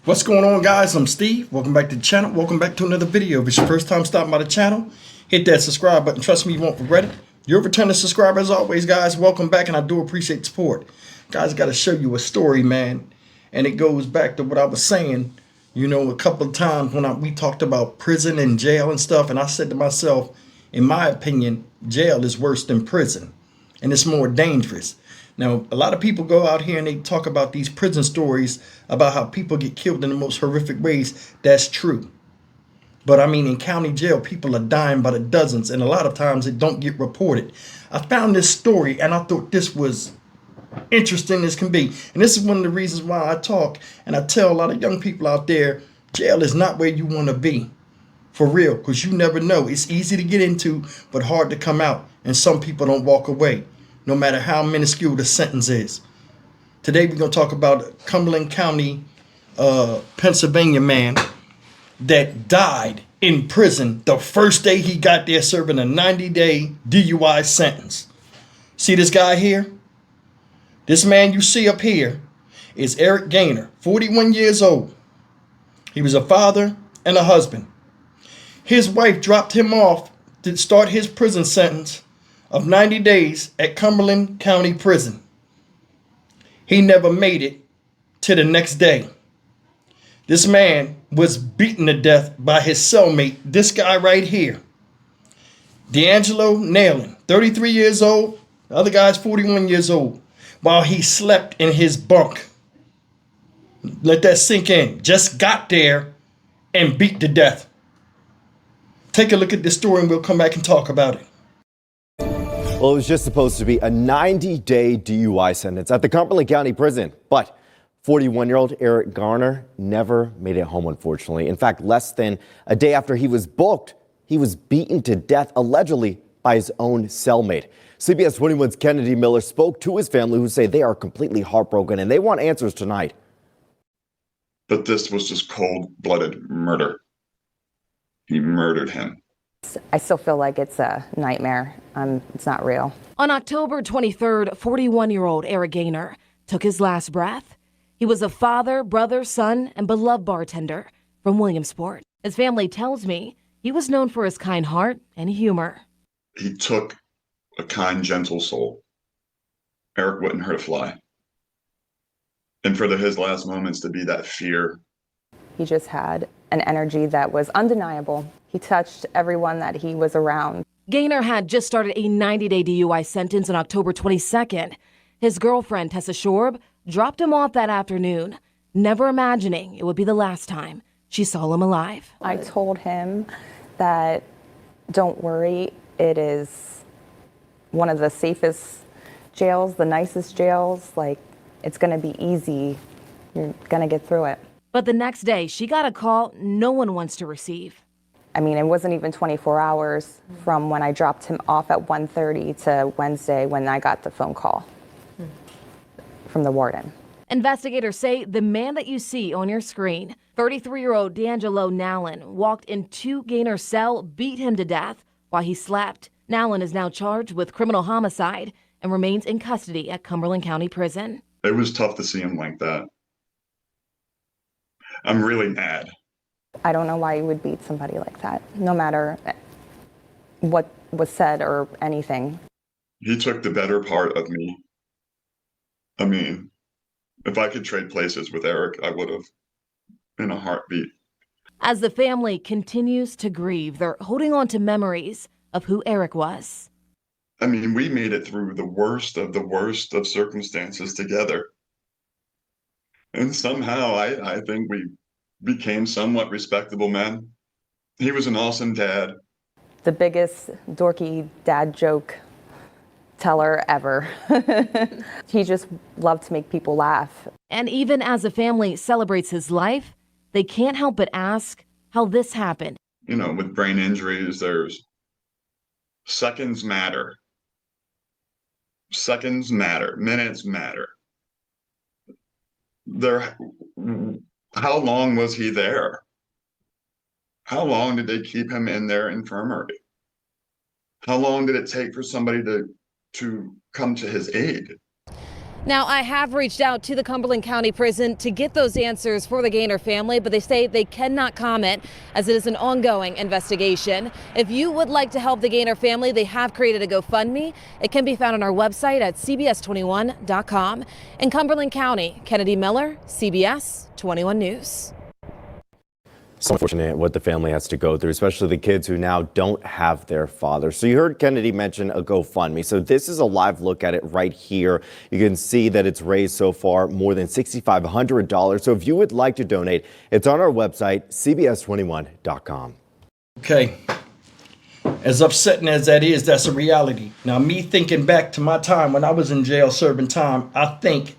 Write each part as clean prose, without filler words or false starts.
What's going on, guys? I'm Steve. Welcome back to the channel. Welcome back to another video. If it's your first time stopping by the channel, hit that subscribe button. Trust me, you won't regret it. You're a returning subscriber as always, guys. Welcome back, and I do appreciate the support. Guys, got to show you a story, man. And it goes back to what I was saying, a couple of times when we talked about prison and jail and stuff. And I said to myself, in my opinion, jail is worse than prison. And it's more dangerous. Now, a lot of people go out here and they talk about these prison stories about how people get killed in the most horrific ways. That's true. But I mean, in county jail, people are dying by the dozens, and a lot of times it don't get reported. I found this story and I thought this was interesting as can be. And this is one of the reasons why I talk and I tell a lot of young people out there, jail is not where you want to be. For real, because you never know. It's easy to get into, but hard to come out. And some people don't walk away, no matter how minuscule the sentence is. Today we're going to talk about a Cumberland County, Pennsylvania man that died in prison the first day he got there serving a 90-day DUI sentence. See this guy here? This man you see up here is Eric Gaynor, 41 years old. He was a father and a husband. His wife dropped him off to start his prison sentence of 90 days at Cumberland County Prison. He never made it to the next day. This man was beaten to death by his cellmate, this guy right here. D'Angelo Nailing, 33 years old. The other guy's 41 years old. While he slept in his bunk. Let that sink in. Just got there and beat to death. Take a look at this story and we'll come back and talk about it. Well, it was just supposed to be a 90-day DUI sentence at the Cumberland County Prison, but 41-year-old Eric Garner never made it home, unfortunately. In fact, less than a day after he was booked, he was beaten to death, allegedly by his own cellmate. CBS 21's Kennedy Miller spoke to his family, who say they are completely heartbroken and they want answers tonight. But this was just cold-blooded murder. He murdered him. I still feel like it's a nightmare. It's not real. On October 23rd, 41-year-old Eric Gaynor took his last breath. He was a father, brother, son, and beloved bartender from Williamsport. His family tells me he was known for his kind heart and humor. He took a kind, gentle soul. Eric wouldn't hurt a fly. And for his last moments to be that fear. He just had an energy that was undeniable. He touched everyone that he was around. Gaynor had just started a 90-day DUI sentence on October 22nd. His girlfriend, Tessa Shorb, dropped him off that afternoon, never imagining it would be the last time she saw him alive. I told him that, don't worry, it is one of the safest jails, the nicest jails. Like, it's going to be easy. You're going to get through it. But the next day, she got a call no one wants to receive. I mean, it wasn't even 24 hours from when I dropped him off at 1:30 to Wednesday when I got the phone call from the warden. Investigators say the man that you see on your screen, 33-year-old D'Angelo Nailing, walked into Gaynor's cell, beat him to death while he slept. Nailing is now charged with criminal homicide and remains in custody at Cumberland County Prison. It was tough to see him like that. I'm really mad. I don't know why you would beat somebody like that, no matter what was said or anything. He took the better part of me. I mean, if I could trade places with Eric, I would have in a heartbeat. As the family continues to grieve, they're holding on to memories of who Eric was. I mean, we made it through the worst of circumstances together. And somehow I think we became somewhat respectable men. He was an awesome dad. The biggest dorky dad joke teller ever. He just loved to make people laugh. And even as the family celebrates his life, they can't help but ask how this happened. You know, with brain injuries, there's seconds matter. Seconds matter. Minutes matter. How long was he there? How long did they keep him in their infirmary? How long did it take for somebody to come to his aid? Now, I have reached out to the Cumberland County Prison to get those answers for the Gaynor family, but they say they cannot comment as it is an ongoing investigation. If you would like to help the Gaynor family, they have created a GoFundMe. It can be found on our website at cbs21.com. In Cumberland County, Kennedy Miller, CBS 21 News. So unfortunate what the family has to go through, especially the kids who now don't have their father. So you heard Kennedy mention a GoFundMe. So this is a live look at it right here. You can see that it's raised so far more than $6,500. So if you would like to donate, it's on our website, cbs21.com. Okay. As upsetting as that is, that's a reality. Now, me thinking back to my time when I was in jail serving time, I think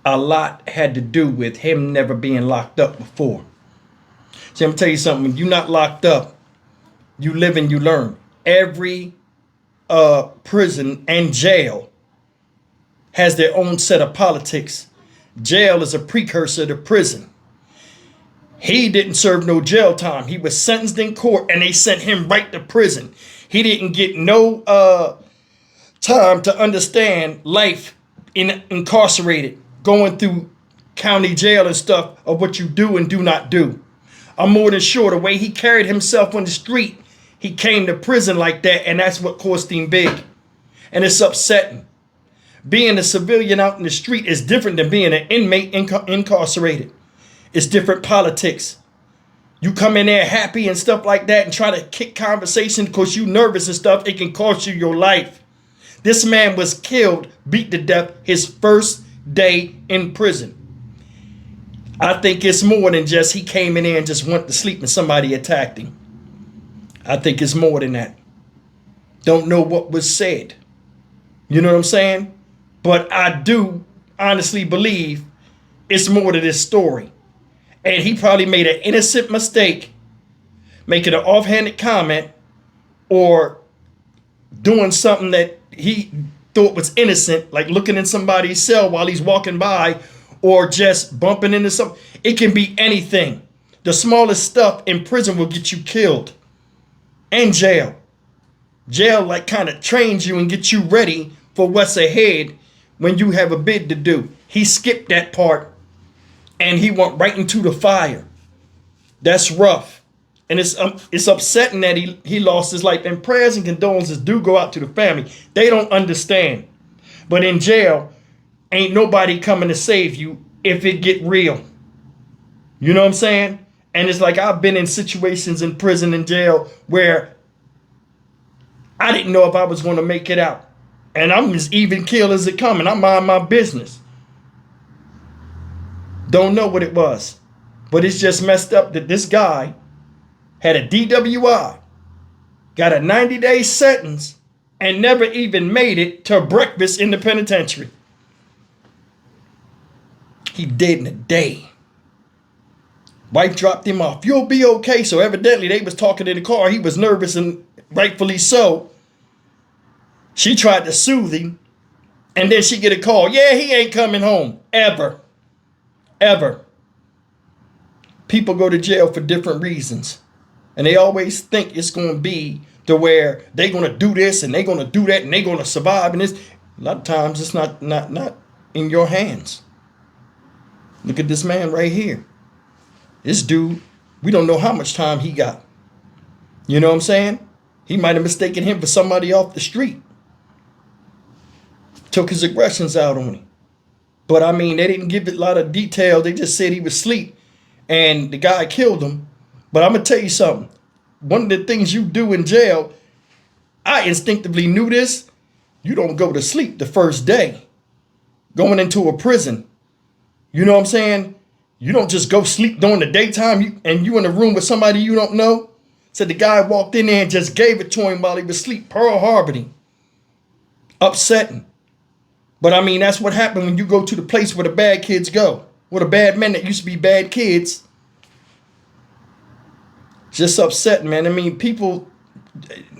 a lot had to do with him never being locked up before. See, I'm gonna tell you something. When you're not locked up, you live and you learn. Every prison and jail has their own set of politics. Jail is a precursor to prison. He didn't serve no jail time. He was sentenced in court and they sent him right to prison. He didn't get no time to understand life incarcerated, going through county jail and stuff of what you do and do not do. I'm more than sure the way he carried himself on the street, he came to prison like that, and that's what cost him big. And it's upsetting. Being a civilian out in the street is different than being an inmate incarcerated. It's different politics. You come in there happy and stuff like that and try to kick conversation because you nervous and stuff, it can cost you your life. This man was killed, beat to death, his first day in prison. I think it's more than just he came in there and just went to sleep and somebody attacked him. I think it's more than that. Don't know what was said. You know what I'm saying? But I do honestly believe it's more to this story. And he probably made an innocent mistake, making an offhanded comment or doing something that he thought was innocent, like looking in somebody's cell while he's walking by, or just bumping into something. It can be anything. The smallest stuff in prison will get you killed. And jail. Jail like kind of trains you and gets you ready for what's ahead when you have a bid to do. He skipped that part and he went right into the fire. That's rough. And it's upsetting that he lost his life. And prayers and condolences do go out to the family. They don't understand. But in jail, ain't nobody coming to save you if it get real. You know what I'm saying? And it's like I've been in situations in prison and jail where I didn't know if I was going to make it out. And I'm as even keel as it come and I mind my business. Don't know what it was. But it's just messed up that this guy had a DWI, got a 90-day sentence, and never even made it to breakfast in the penitentiary. He dead in a day. Wife dropped him off. You'll be okay. So evidently they was talking in the car. He was nervous and rightfully so. She tried to soothe him. And then she get a call. Yeah, he ain't coming home. Ever. Ever. People go to jail for different reasons. And they always think it's going to be to where they're going to do this and they're going to do that and they're going to survive. And a lot of times it's not in your hands. Look at this man right here. This dude, we don't know how much time he got. You know what I'm saying? He might have mistaken him for somebody off the street. Took his aggressions out on him. But I mean, they didn't give it a lot of detail. They just said he was asleep and the guy killed him. But I'm going to tell you something. One of the things you do in jail, I instinctively knew this. You don't go to sleep the first day going into a prison. You know what I'm saying? You don't just go sleep during the daytime and you in a room with somebody you don't know. Said the guy walked in there and just gave it to him while he was asleep. Pearl Harbored him. Upsetting. But I mean, that's what happened when you go to the place where the bad kids go. Where the bad men that used to be bad kids. Just upsetting, man. I mean, people,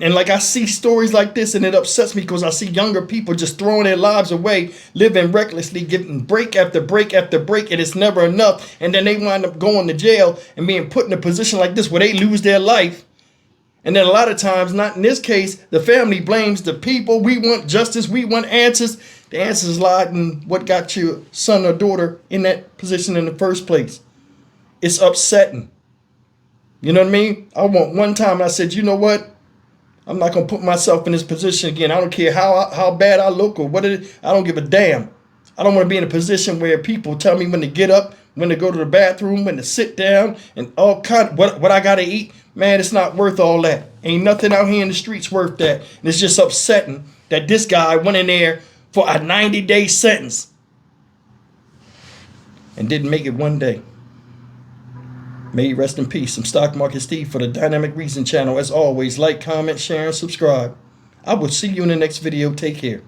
and like I see stories like this and it upsets me because I see younger people just throwing their lives away, living recklessly, getting break after break after break, and it's never enough. And then they wind up going to jail and being put in a position like this where they lose their life. And then a lot of times, not in this case, the family blames the people. We want justice. We want answers. The answers lied in what got your son or daughter in that position in the first place. It's upsetting. You know what I mean? I went one time and I said, you know what? I'm not going to put myself in this position again. I don't care how bad I look or what it is. I don't give a damn. I don't want to be in a position where people tell me when to get up, when to go to the bathroom, when to sit down, and all kind what I got to eat. Man, it's not worth all that. Ain't nothing out here in the streets worth that. And it's just upsetting that this guy went in there for a 90-day sentence and didn't make it one day. May he rest in peace. I'm Stock Market Steve for the Dynamic Reason channel. As always, like, comment, share, and subscribe. I will see you in the next video. Take care.